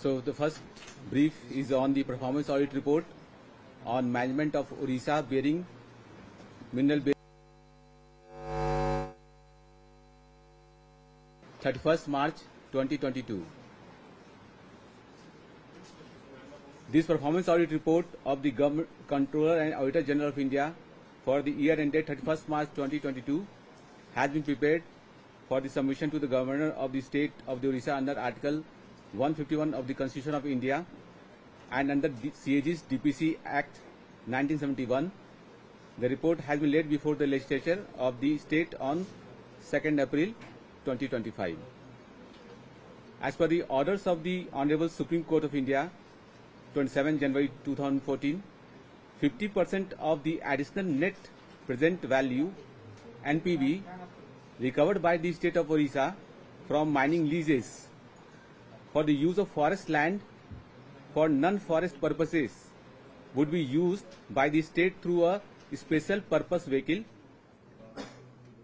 So the first brief is on the performance audit report on management of Odisha bearing mineral bearing 31st March 2022. This performance audit report of the Government Controller and Auditor General of India for the year ended 31st March 2022 has been prepared for the submission to the Governor of the State of the Odisha under Article 151 of the Constitution of India and under the CAG's DPC Act 1971. The report has been laid before the legislature of the state on 2nd April 2025. As per the orders of the Honorable Supreme Court of India, 27 January 2014, 50% of the additional net present value (NPV) recovered by the state of Odisha from mining leases for the use of forest land for non-forest purposes would be used by the state through a special purpose vehicle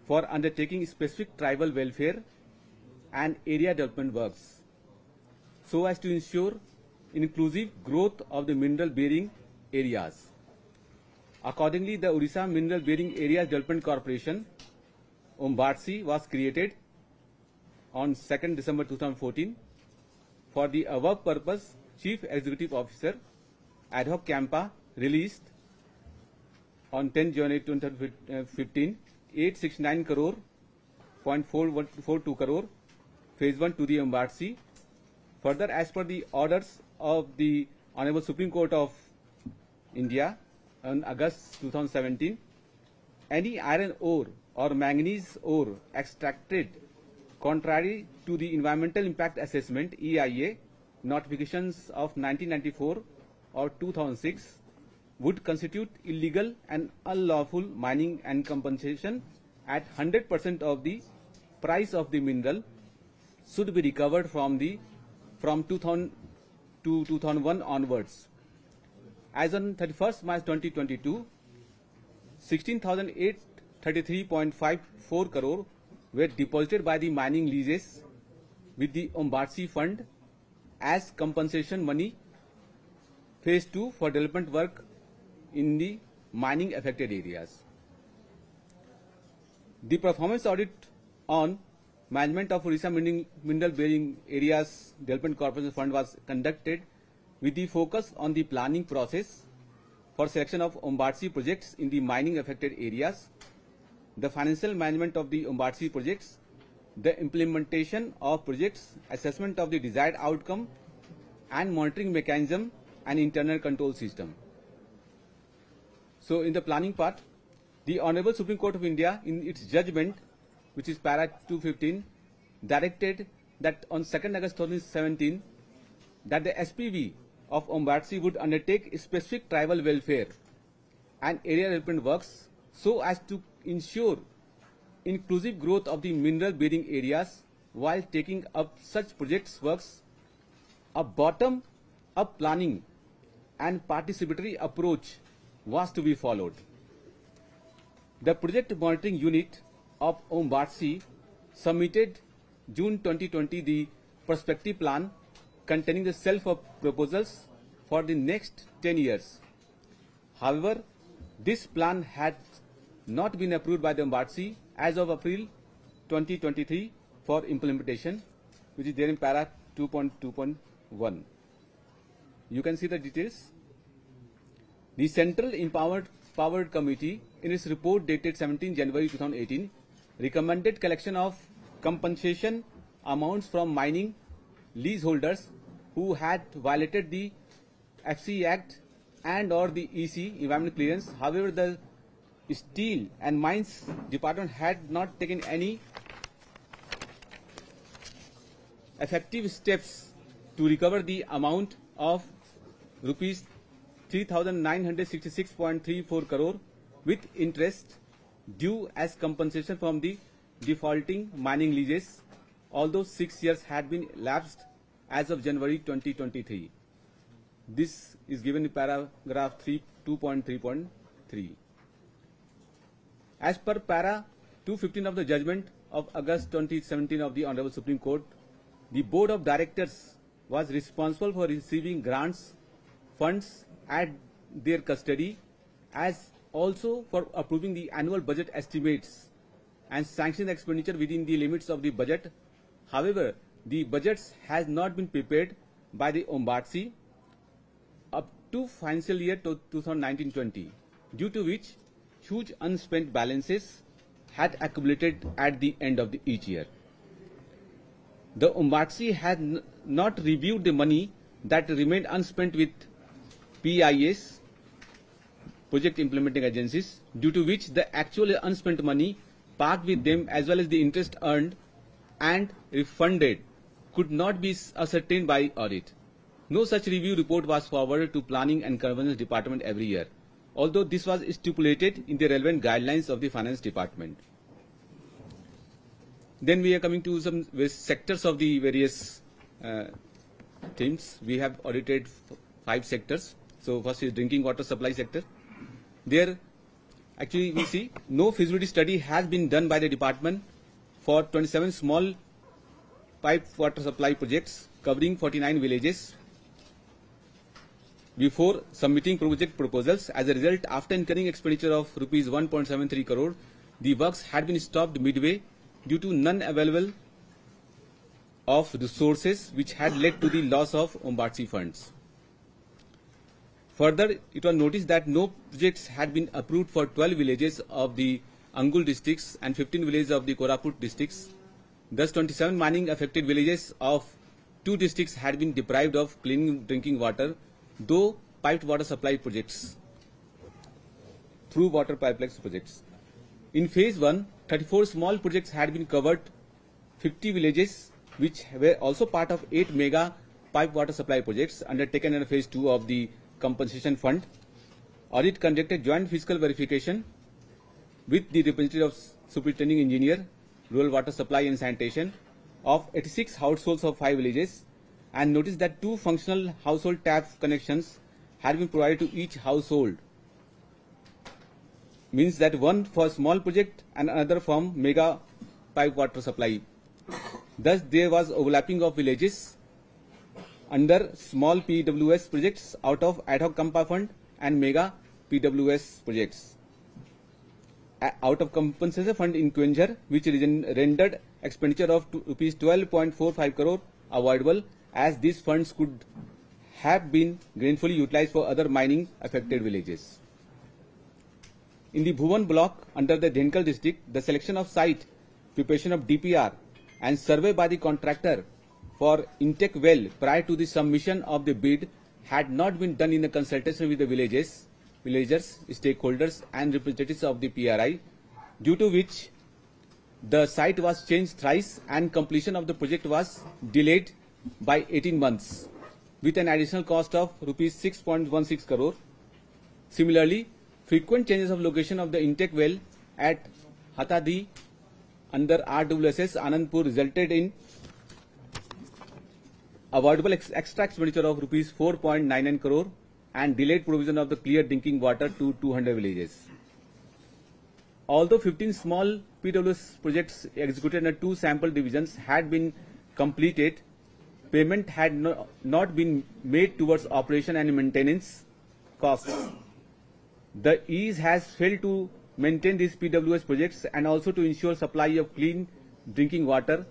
for undertaking specific tribal welfare and area development works, so as to ensure inclusive growth of the mineral bearing areas. Accordingly, the Odisha Mineral Bearing Areas Development Corporation (OMBARC) was created on 2nd December 2014. For the above purpose, Chief Executive Officer Ad hoc Campa released on 10 January 2015 869 crore .442 crore phase 1 to the OMBARC. Further, as per the orders of the Honorable Supreme Court of India on August 2017, any iron ore or manganese ore extracted contrary to the Environmental Impact Assessment (EIA) notifications of 1994 or 2006 would constitute illegal and unlawful mining, and compensation at 100% of the price of the mineral should be recovered from 2000 to 2001 onwards. As on 31st March 2022, 16,833.54 crore were deposited by the mining leases with the OMBARC fund as compensation money phase 2 for development work in the mining affected areas. The performance audit on management of Odisha Mineral Bearing Areas Development Corporation Fund was conducted with the focus on the planning process for selection of OMBARC projects in the mining affected areas, the financial management of the OMBARC projects, the implementation of projects, assessment of the desired outcome, and monitoring mechanism and internal control system. So in the planning part, the Honorable Supreme Court of India, in its judgment, which is para 215, directed that on 2nd August 2017, that the SPV of OMBARC would undertake specific tribal welfare and area development works so as to ensure inclusive growth of the mineral bearing areas while taking up such projects works. A bottom-up planning and participatory approach was to be followed. The project monitoring unit of OMBARC submitted June 2020 the prospective plan containing the self-help proposals for the next 10 years. However, this plan had not been approved by the OMBARC as of April 2023 for implementation, which is there in para 2.2.1. You can see the details. The Central Empowered Committee, in its report dated 17 January 2018, recommended collection of compensation amounts from mining leaseholders who had violated the FC Act and or the EC environmental clearance. However, the Steel and Mines Department had not taken any effective steps to recover the amount of rupees 3,966.34 crore with interest due as compensation from the defaulting mining leases, although 6 years had been elapsed as of January 2023. This is given in paragraph 2.3.3. As per para 215 of the judgment of August 2017 of the Honorable Supreme Court, the Board of Directors was responsible for receiving grants, funds at their custody, as also for approving the annual budget estimates and sanction expenditure within the limits of the budget. However, the budgets has not been prepared by the Ombudsman up to financial year 2019-20, due to which huge unspent balances had accumulated at the end of each year. The Ombudsman had not reviewed the money that remained unspent with PIS, project implementing agencies, due to which the actual unspent money parked with them as well as the interest earned and refunded could not be ascertained by audit. No such review report was forwarded to Planning and Governance Department every year, although this was stipulated in the relevant guidelines of the Finance Department. Then we are coming to some sectors of the various themes. We have audited 5 sectors. So first is drinking water supply sector. There actually we see no feasibility study has been done by the department for 27 small pipe water supply projects covering 49 villages before submitting project proposals. As a result, after incurring expenditure of rupees 1.73 crore, the works had been stopped midway due to non-available of resources, which had led to the loss of Ombudsman funds. Further, it was noticed that no projects had been approved for 12 villages of the Angul districts and 15 villages of the Koraput districts. Thus, 27 mining affected villages of 2 districts had been deprived of clean drinking water, though piped water supply projects through water pipelines projects. In phase 1, 34 small projects had been covered, 50 villages which were also part of 8 mega pipe water supply projects undertaken under phase 2 of the compensation fund. Audit conducted joint fiscal verification with the representative of superintending engineer, rural water supply and sanitation of 86 households of 5 villages, and noticed that 2 functional household tap connections had been provided to each household. Means that one for small project and another from mega pipe water supply. Thus, there was overlapping of villages under small PWS projects out of ad hoc Kampa fund and mega PWS projects out of compensation fund in Quencher, which rendered expenditure of rupees 12.45 crore avoidable, as these funds could have been gainfully utilized for other mining affected villages. In the Bhuvan block under the Dhenkal district, the selection of site, preparation of DPR and survey by the contractor for intake well prior to the submission of the bid had not been done in the consultation with the villagers, stakeholders and representatives of the PRI, due to which the site was changed thrice and completion of the project was delayed by 18 months with an additional cost of rupees 6.16 crore. Similarly, frequent changes of location of the intake well at Hatadi under RWSS Anandpur resulted in avoidable extra expenditure of rupees 4.99 crore and delayed provision of the clear drinking water to 200 villages. Although 15 small PWS projects executed under 2 sample divisions had been completed, payment had not been made towards operation and maintenance costs. The EAS has failed to maintain these PWS projects and also to ensure supply of clean drinking water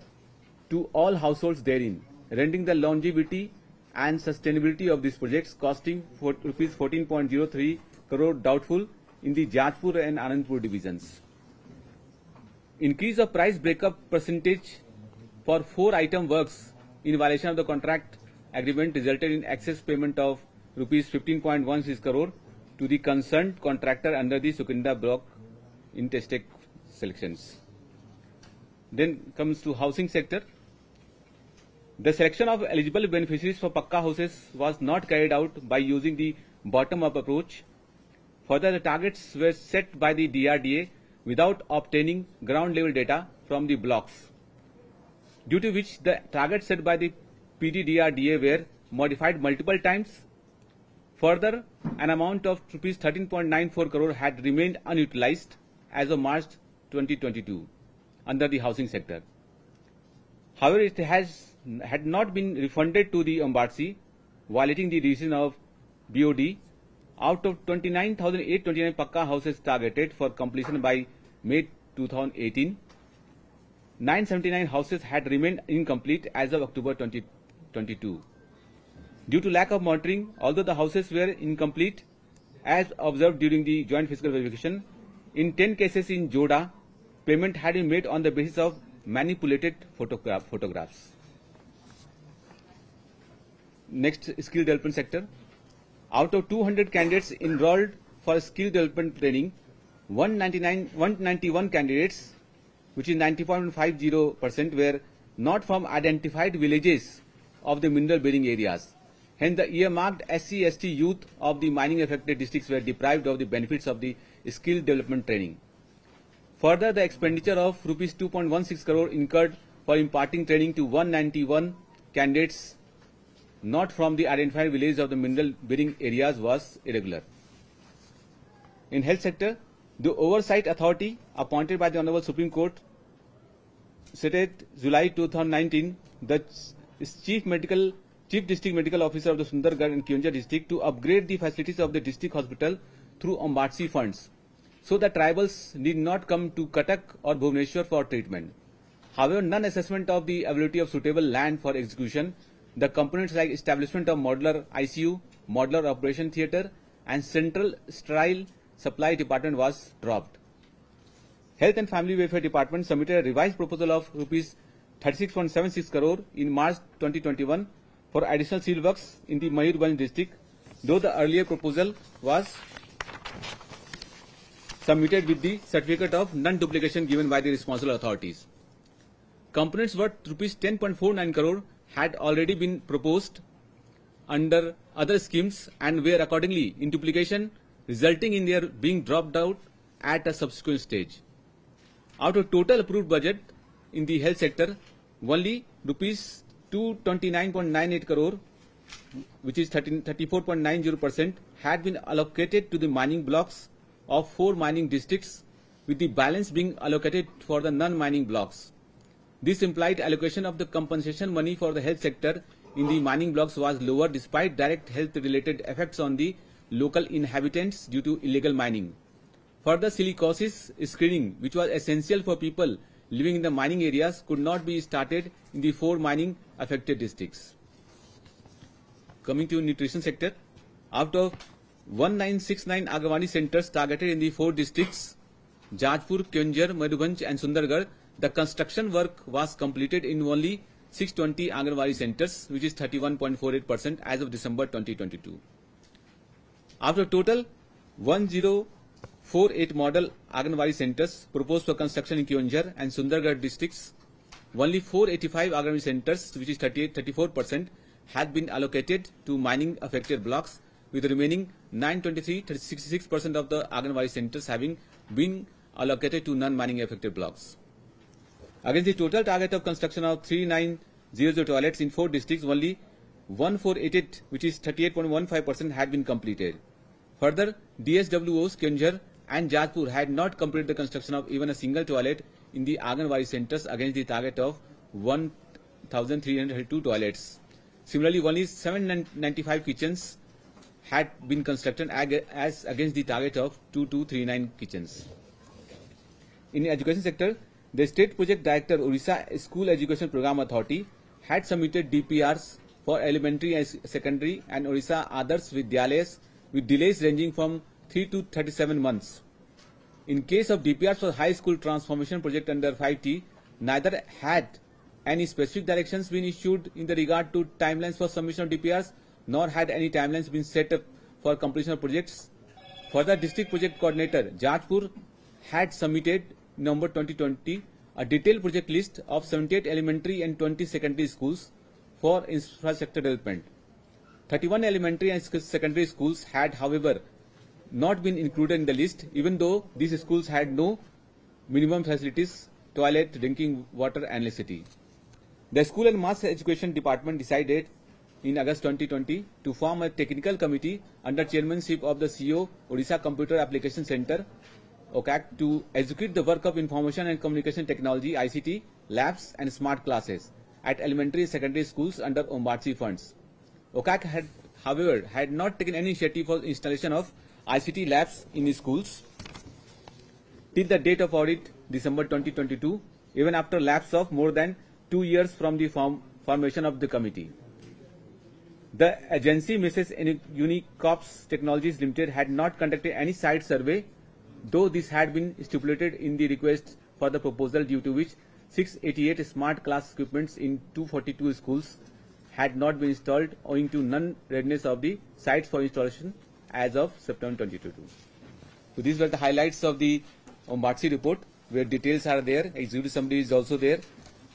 to all households therein, rendering the longevity and sustainability of these projects costing rupees 14.03 crore doubtful in the Jajpur and Anandpur divisions. Increase of price breakup percentage for 4-item works in violation of the contract agreement resulted in excess payment of rupees 15.16 crore to the concerned contractor under the Sukinda block in Testec selections. Then comes to housing sector. The selection of eligible beneficiaries for Pakka houses was not carried out by using the bottom-up approach. Further, the targets were set by the DRDA without obtaining ground-level data from the blocks, due to which the targets set by the PDDRDA were modified multiple times Further, an amount of rupees 13.94 crore had remained unutilized as of March 2022 under the housing sector. However, it had not been refunded to the embassy, violating the decision of BOD. Out of 29,829 Pakka houses targeted for completion by May 2018, 979 houses had remained incomplete as of October 2022. Due to lack of monitoring, although the houses were incomplete as observed during the joint physical verification, in 10 cases in Joda, payment had been made on the basis of manipulated photographs. Next, skill development sector. Out of 200 candidates enrolled for skill development training, 191 candidates, which is 90.50%, were not from identified villages of the mineral bearing areas. Hence, the earmarked SC/ST youth of the mining affected districts were deprived of the benefits of the skill development training. Further, the expenditure of rupees 2.16 crore incurred for imparting training to 191 candidates not from the identified villages of the mineral bearing areas was irregular. In health sector, the Oversight Authority appointed by the Honorable Supreme Court stated July 2019 the Chief District Medical Officer of the Sundargarh and Kyonjar district to upgrade the facilities of the district hospital through embassy funds, so that tribals need not come to Cuttack or Bhubaneswar for treatment. However, non-assessment of the availability of suitable land for execution, the components like establishment of modular ICU, modular operation theatre and central sterile supply department was dropped. Health and Family Welfare Department submitted a revised proposal of rupees 36.76 crore in March 2021 for additional civil works in the Mayurbhanj district, though the earlier proposal was submitted with the certificate of non-duplication given by the responsible authorities. Components worth rupees 10.49 crore had already been proposed under other schemes and were accordingly in duplication, resulting in their being dropped out at a subsequent stage. Out of total approved budget in the health sector, only rupees 229.98 crore, which is 34.90%, had been allocated to the mining blocks of 4 mining districts, with the balance being allocated for the non-mining blocks. This implied allocation of the compensation money for the health sector in the mining blocks was lower despite direct health-related effects on the local inhabitants due to illegal mining. Further, silicosis screening, which was essential for people living in the mining areas, could not be started in the 4 mining affected districts. Coming to nutrition sector, out of 1969 Anganwadi centers targeted in the 4 districts, Jajpur, Kyonjar, Mayurbhanj and Sundargarh, the construction work was completed in only 620 Anganwadi centers, which is 31.48% as of December 2022. After total 1048 model Anganwadi centers proposed for construction in Kyonjar and Sundargarh districts, only 485 Anganwadi centers, which is 34%, had been allocated to mining affected blocks, with the remaining 923, 66% of the Anganwadi centers having been allocated to non-mining affected blocks. Against the total target of construction of 3900 toilets in 4 districts, only 1488, which is 38.15%, had been completed. Further, DSWOs Kyonjar and Jajpur had not completed the construction of even a single toilet in the Anganwadi centers against the target of 1,332 toilets. Similarly, only 795 kitchens had been constructed as against the target of 2239 kitchens. In the education sector, the State Project Director Odisha School Education Program Authority had submitted DPRs for elementary and secondary and Odisha Adarsh Vidyalayas with delays ranging from 3 to 37 months. In case of DPRs for high school transformation project under 5T, neither had any specific directions been issued in the regard to timelines for submission of DPRs, nor had any timelines been set up for completion of projects. Further, District Project Coordinator Jajpur had submitted in November 2020 a detailed project list of 78 elementary and 20 secondary schools for infrastructure development. 31 elementary and secondary schools had, however, not been included in the list, even though these schools had no minimum facilities, toilet, drinking water and electricity. The School and Mass Education Department decided in August 2020 to form a technical committee under chairmanship of the CEO Odisha Computer Application Center (CAG) to execute the work of information and communication technology (ICT) labs and smart classes at elementary and secondary schools under Ombatsi funds. CAG had, however, had not taken any initiative for installation of ICT labs in schools till the date of audit December 2022, even after lapse of more than 2 years from the formation of the committee. The agency, Mrs. Unicorps Technologies Limited, had not conducted any site survey, though this had been stipulated in the request for the proposal, due to which 688 smart class equipments in 242 schools had not been installed owing to non-readiness of the sites for installation as of September 2022. So these were the highlights of the Ombatsi report, where details are there. Executive summary is also there,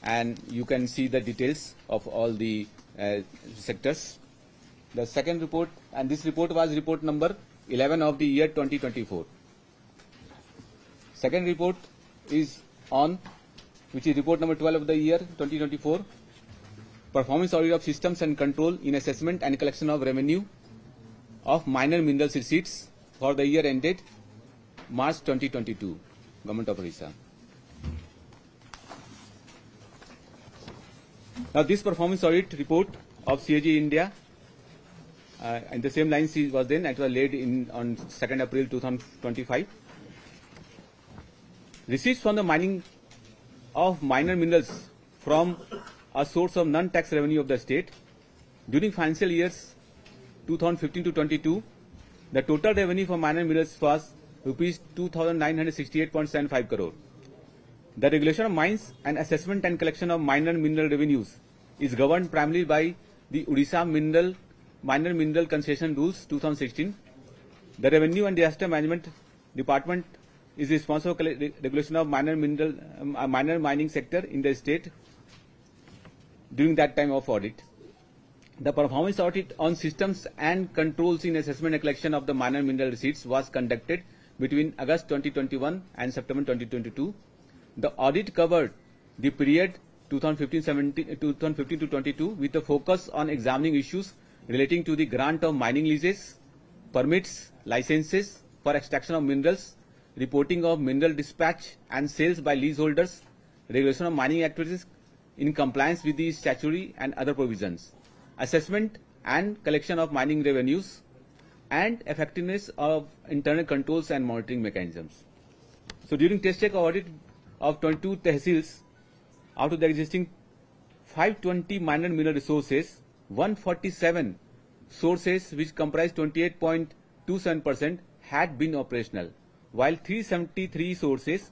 and you can see the details of all the sectors. The second report, and this report was report number 11 of the year 2024. Second report is on, which is report number 12 of the year 2024, performance audit of systems and control in assessment and collection of revenue of minor mineral receipts for the year ended March 2022, Government of Odisha. Now, this performance audit report of CAG India, and the same lines was then, it was laid in on 2nd April 2025. Receipts from the mining of minor minerals from a source of non-tax revenue of the state during financial years 2015 to 22, the total revenue for minor minerals was rupees 2,968.75 crore. The regulation of mines and assessment and collection of minor mineral revenues is governed primarily by the Odisha Minor Mineral Concession Rules 2016. The Revenue and Disaster Management Department is responsible for regulation of minor mining sector in the state during that time of audit. The performance audit on systems and controls in assessment and collection of the minor mineral receipts was conducted between August 2021 and September 2022. The audit covered the period 2015 to 22 with a focus on examining issues relating to the grant of mining leases, permits, licenses for extraction of minerals, reporting of mineral dispatch and sales by leaseholders, regulation of mining activities in compliance with the statutory and other provisions, assessment and collection of mining revenues, and effectiveness of internal controls and monitoring mechanisms. So during test check audit of 22 tehsils, out of the existing 520 minor mineral resources, 147 sources, which comprise 28.27%, had been operational, while 373 sources,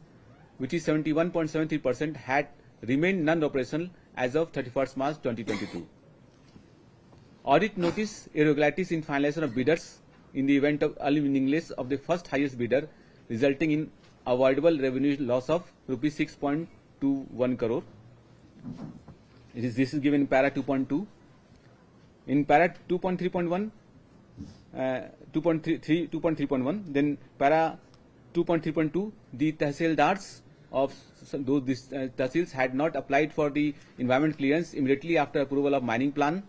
which is 71.73%, had remained non-operational as of 31st March 2022. Audit notice irregularities in finalization of bidders in the event of early willingness of the first highest bidder, resulting in avoidable revenue loss of rupees 6.21 crore. This is given in para 2.2. In para 2.3.1, 2.3.1, then para 2.3.2, the tehsildars of those tehsils had not applied for the environment clearance immediately after approval of mining plan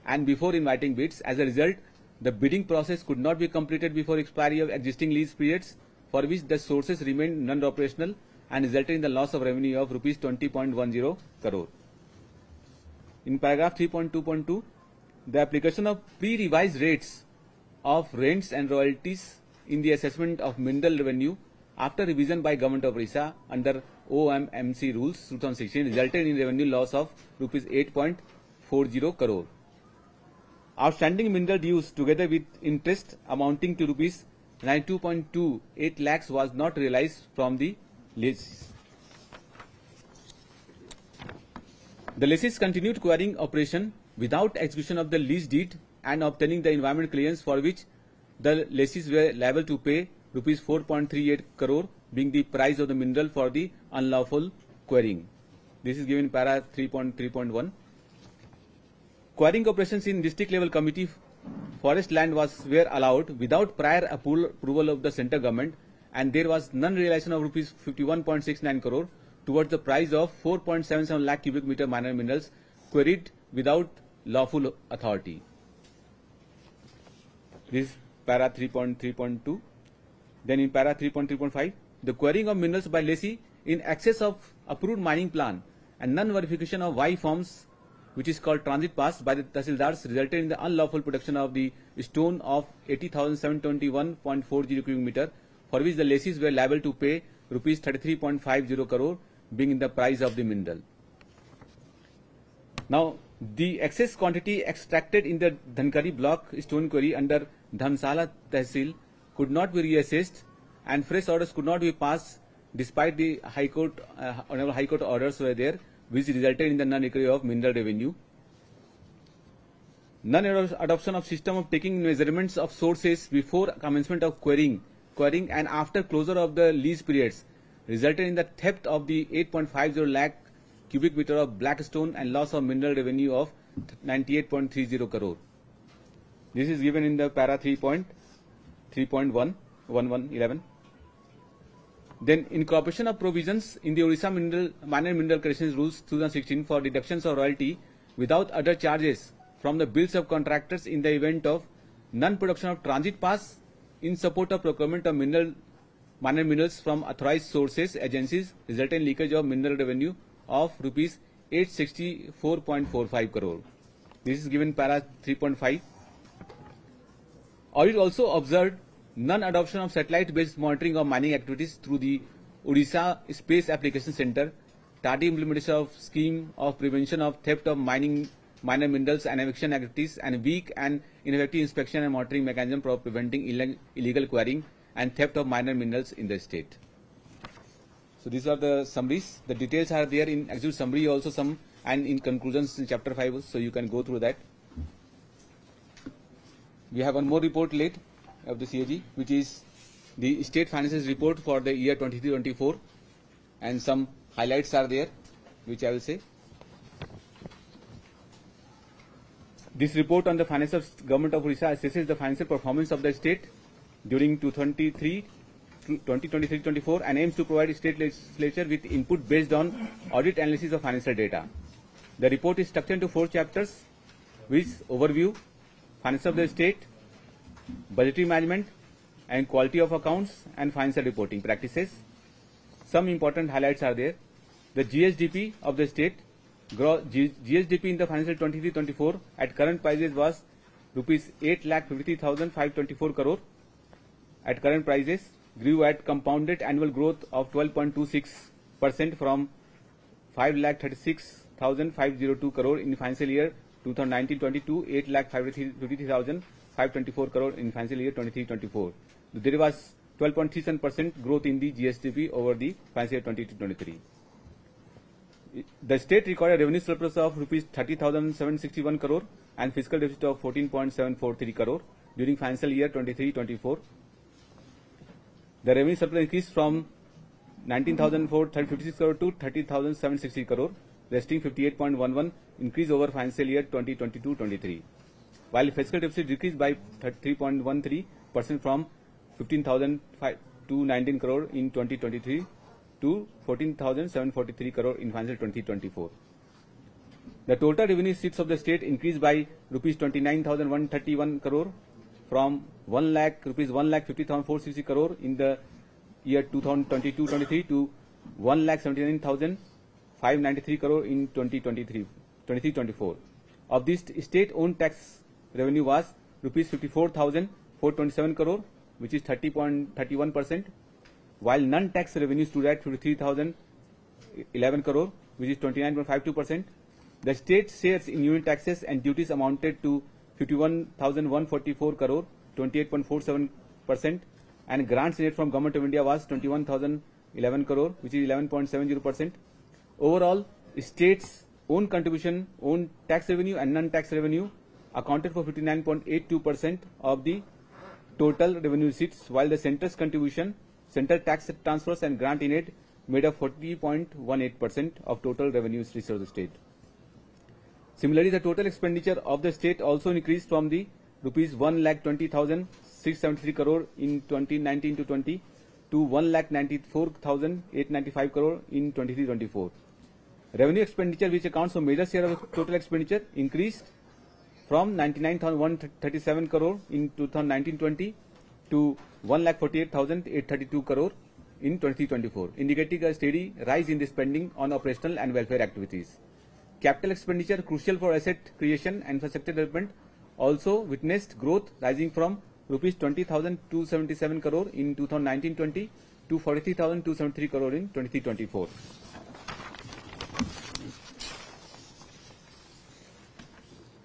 and before inviting bids. As a result, the bidding process could not be completed before expiry of existing lease periods, for which the sources remained non-operational and resulted in the loss of revenue of rupees 20.10 crore. In paragraph 3.2.2, the application of pre-revised rates of rents and royalties in the assessment of mineral revenue after revision by Government of Odisha under OMMC rules 2016 resulted in revenue loss of rupees 8.40 crore. Outstanding mineral dues together with interest amounting to rupees 92.28 lakhs was not realized from the leases. The lessees continued acquiring operation without execution of the lease deed and obtaining the environment clearance, for which the lessees were liable to pay rupees 4.38 crore, being the price of the mineral for the unlawful quarrying. This is given in para 3.3.1. Quarrying operations in district level committee forest land were allowed without prior approval of the central government, and there was none realization of rupees 51.69 crore towards the price of 4.77 lakh cubic meter minor minerals quarried without lawful authority. This is para 3.3.2. Then in para 3.3.5, the quarrying of minerals by lessee in excess of approved mining plan and non-verification of Y forms, which is called transit pass, by the Tahsildars resulted in the unlawful production of the stone of 80,721.40 cubic meter, for which the lessees were liable to pay rupees 33.50 crore, being in the price of the mineral. Now, the excess quantity extracted in the Dhankari block stone quarry under Dhamsala Tehsil could not be reassessed, and fresh orders could not be passed despite the High Court, Honorable High Court orders were there, which resulted in the non-recovery of mineral revenue. Non-adoption of system of taking measurements of sources before commencement of quarrying and after closure of the lease periods resulted in the theft of the 8.50 lakh cubic meter of black stone and loss of mineral revenue of 98.30 crore. This is given in the para 3.3.1.11. Then incorporation of provisions in the Odisha Minor Mineral Creation Rules 2016 for deductions of royalty without other charges from the bills of contractors in the event of non-production of transit pass in support of procurement of minor minerals from authorized sources agencies resulting in leakage of mineral revenue of rupees 864.45 crore. This is given para 3.5. Audit also observed non-adoption of satellite-based monitoring of mining activities through the Odisha Space Application Center, tardy implementation of scheme of prevention of theft of minor minerals and eviction activities, and weak and ineffective inspection and monitoring mechanism for preventing illegal quarrying and theft of minor minerals in the state. So these are the summaries. The details are there in exhibit summary also some, and in conclusions in chapter 5, so you can go through that. We have one more report late of the CAG, which is the state finances report for the year 23-24, and some highlights are there, which I will say. This report on the finance of government of Odisha assesses the financial performance of the state during 2023-24 and aims to provide state legislature with input based on audit analysis of financial data. The report is structured into 4 chapters, which overview, finance of the state, budgetary management, and quality of accounts and financial reporting practices. Some important highlights are there. The GSDP of the state, GSDP in the financial 23-24 at current prices was rupees 8,53,524 crore. At current prices, grew at compounded annual growth of 12.26% from 5,36,502 crore in financial year 2019-22, 8,53,524 crore in financial year 23-24. There was 12.37% growth in the GSDP over the financial year 22-23. The state recorded a revenue surplus of rupees 30,761 crore and fiscal deficit of 14.743 crore during financial year 23-24. The revenue surplus increased from 19,456 crore to 30,760 crore, resting 58.11 increase over financial year 2022-23. While fiscal deficit decreased by 3.13% from 15,219 crore in 2023 to 14,743 crore in financial 2024. The total revenue receipts of the state increased by rupees 29,131 crore from 1,50,460 crore in the year 2022-23 to 1,79,593 crore in 2023-24. Of this, state-owned tax revenue was rupees 54,427 crore, which is 30.31%, while non-tax revenue stood at 53,011 crore, which is 29.52%. The state shares in unit taxes and duties amounted to 51,144 crore, 28.47%, and grants net from Government of India was 21,011 crore, which is 11.70%. Overall, state's own contribution, own tax revenue and non-tax revenue accounted for 59.82% of the total revenue receipts, while the centre's contribution, central tax transfers and grant in aid made up 40.18% of total revenues received of the state. Similarly, the total expenditure of the state also increased from the rupees 1,20,673 crore in 2019-20 to 1,94,895 crore in 23-24. Revenue expenditure, which accounts for major share of total expenditure, increased from 99,137 crore in 2019-20 to 1,48,832 crore in 2024, indicating a steady rise in the spending on operational and welfare activities. Capital expenditure, crucial for asset creation and infrastructure development, also witnessed growth, rising from rupees 20,277 crore in 2019-20 to 43,273 crore in 2024.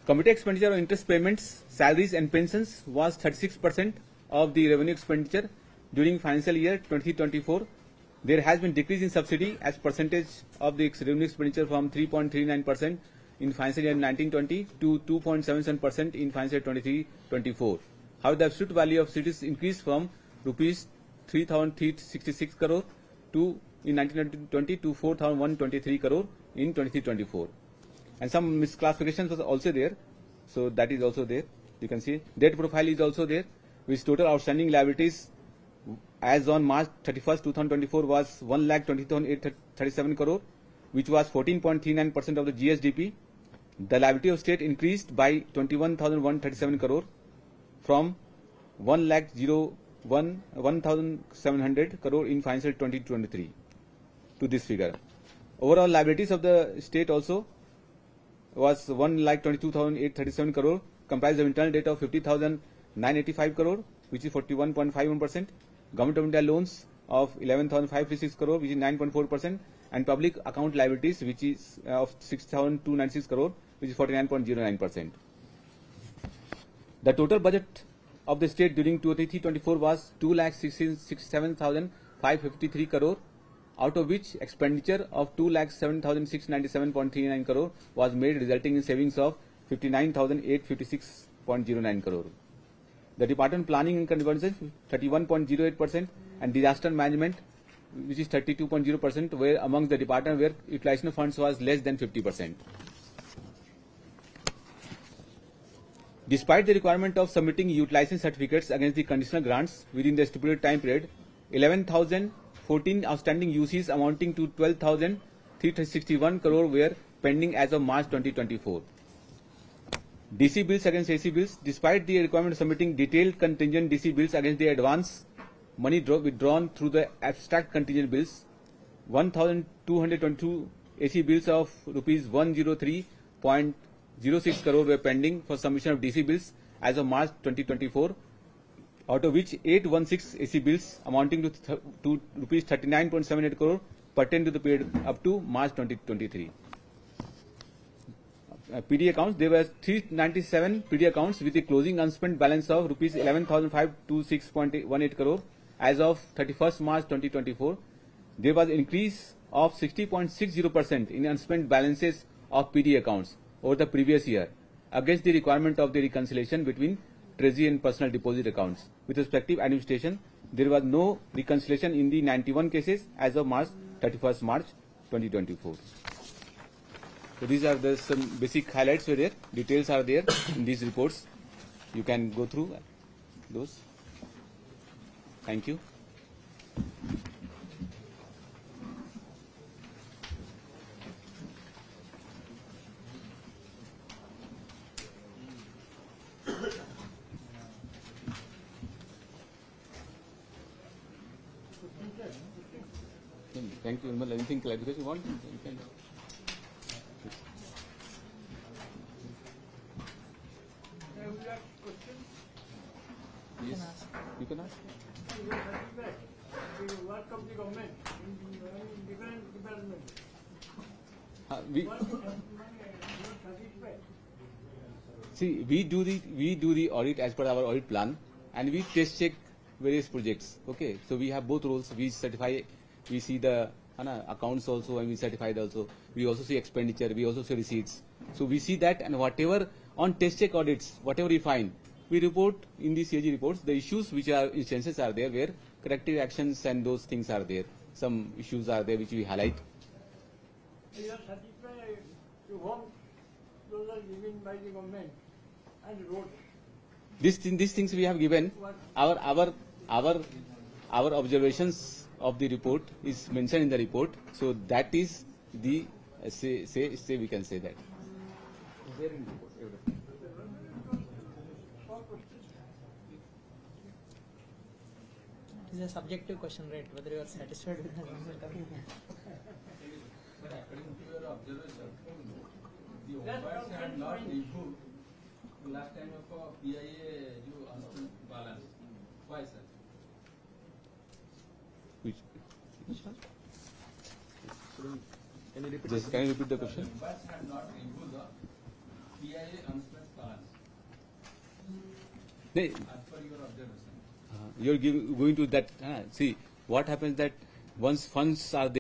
Committee expenditure on interest payments, salaries and pensions was 36% of the revenue expenditure during financial year 2024. There has been decrease in subsidy as percentage of the revenue expenditure from 3.39% in financial year 1920 to 2.77% in financial year 23-24. However, the absolute value of subsidies increased from rupees 3,366 crore to in 1920 to 4,123 crore in 2024. And some misclassifications was also there, so that is also there. You can see debt profile is also there, with total outstanding liabilities as on March 31st, 2024 was 1,20,837 crore, which was 14.39% of the GSDP. The liability of state increased by 21,137 crore from 1,700 crore in financial 2023 to this figure. Overall liabilities of the state also was 1,22,837 crore, comprised of internal debt of 50,985 crore, which is 41.51%, Government of India loans of 11,556 crore, which is 9.4%, and public account liabilities, which is of 6,296 crore, which is 49.09%. The total budget of the state during 2023-24 was 2,67,553 crore, out of which expenditure of 2,07,697.39 crore was made, resulting in savings of 59,856.09 crore. The Department Planning and Convergence 31.08% and Disaster Management, which is 32.0%, were among the department where utilization of funds was less than 50%. Despite the requirement of submitting utilization certificates against the conditional grants within the stipulated time period, 11,014 outstanding UCs amounting to 12,361 crore were pending as of March 2024. DC bills against AC bills, despite the requirement of submitting detailed contingent DC bills against the advance money withdrawn through the abstract contingent bills, 1,222 AC bills of rupees 103.06 crore were pending for submission of DC bills as of March 2024, out of which 816 AC bills amounting to rupees 39.78 crore pertain to the period up to March 2023. PD accounts, there were 397 PD accounts with a closing unspent balance of rupees 11,526.18 crore as of 31st March 2024. There was an increase of 60.60% in unspent balances of PD accounts over the previous year, against the requirement of the reconciliation between treasury and personal deposit accounts with respective administration. There was no reconciliation in the 91 cases as of March 31st March 2024. So these are the some basic highlights were there. Details are there in these reports. You can go through those. Thank you. Thank you. Anything clarification you want? You can. Yes, you can ask. Work of the government in different departments. We do the audit as per our audit plan, and we test check various projects. Okay, so we have both roles. We certify, we see the accounts also, and we certify it also. We also see expenditure. We also see receipts. So we see that, and whatever on test check audits, whatever we find, we report in the CAG reports. The issues which are instances are there where corrective actions and those things are there. Some issues are there which we highlight. You are satisfied to whom those are given by the government and roads. These things we have given. Our observations of the report is mentioned in the report. So that is the say we can say that. There in report, everything. It is a subjective question, right? Whether you are satisfied with the number coming. But according to your observation, the umpires had not improved last time of PIA unspent balance. Why, sir? Which one? Can you repeat? Just can you repeat the The question? umpires had not improved the PIA unspent balance No, as per your observation. you're going to that. See what happens that once funds are there.